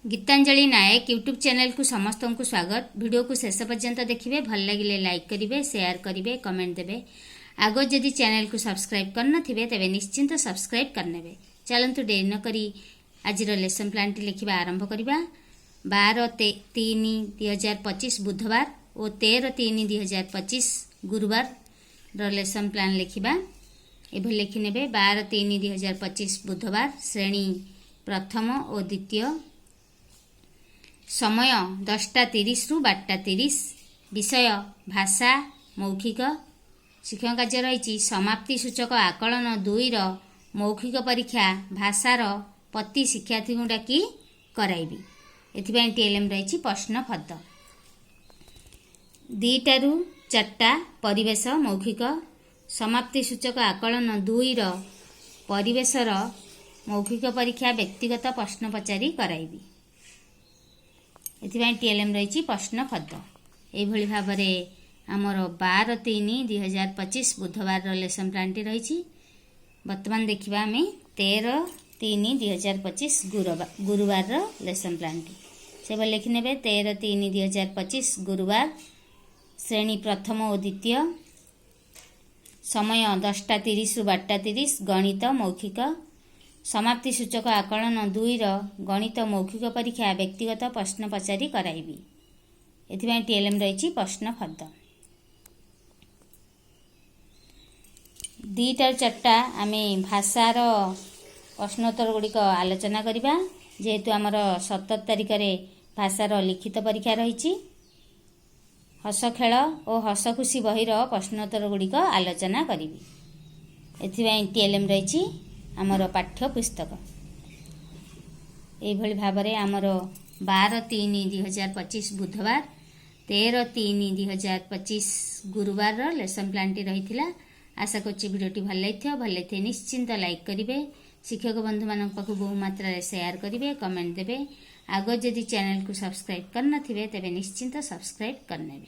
गीतांजलि नायक YouTube channel को समस्त को स्वागत। वीडियो को शेष पर्यंत देखिए, भल लगे लाइक करेंगे, शेयर करेंगे, कमेंट देवे। आग जदि चैनल को सब्सक्राइब करना तेरे निश्चिंत सब्सक्राइब करने। चलतु डेरी न करी आज लेसन प्लान टी लिखा आरंभ करवा। 12/3/2025 बुधवार और 13/3/2025 गुरुवार लेसन प्लान लिखा। एभली लिखि ने 12/3/2025 बुधवार श्रेणी प्रथम और द्वितीय। समय 10:30 रु 12:30। विषय भाषा मौखिक। शिक्षण कार्य रही समाप्ति सूचक आकलन 2 मौखिक परीक्षा भाषार प्रति शिक्षार्थी को डाकी कराइबी। एथिपाई टीएलएम रही प्रश्न फद 2 रु 4 परिवेश मौखिक। समाप्ति सूचक आकलन 2 परिवेशर मौखिक परीक्षा व्यक्तिगत प्रश्न पचारि कराइबी। एथिपाई टीएलएम रही प्रश्न फद। एभली भाव आमर 12/3/2025 बुधवार लेसन प्लान टी रही। वर्तमान देखा आम 13/3/2025 गुरुवार लेसन प्लान टी से लिखि ने 13/3/2025 गुरुवार श्रेणी प्रथम और द्वितीय। समय 10:30 रु 12:30 गणित मौखिक। समाप्ति सूचक आकलन 2 गणित मौखिक परीक्षा व्यक्तिगत प्रश्न पचारि कराइबी। एथिपाई टीएलएम रही प्रश्न फद 2 ରୁ 4 आम भाषार प्रश्नोत्तर गुड़िक आलोचना करवा। जेहेतु आमर 17 तारिख में भाषार लिखित परीक्षा रही। हस खेल और हस खुशी बहिर प्रश्नोत्तर गुड़िक आलोचना करी। एथिपाई टीएलएम रही आमर पाठ्य पुस्तक। यही भाव में आमर 12/3/2025 बुधवार 13/3/2025 गुरुवार लेसन प्लान टी रही। आशा करछि भिडियोटी भल लगे निश्चिंत लाइक करेंगे। शिक्षक बंधु मान पाखु बहु मात्रा शेयर करेंगे, कमेंट देवे। आग जदि चैनल को सब्सक्राइब करना तेरे निश्चिंत सब्सक्राइब करने।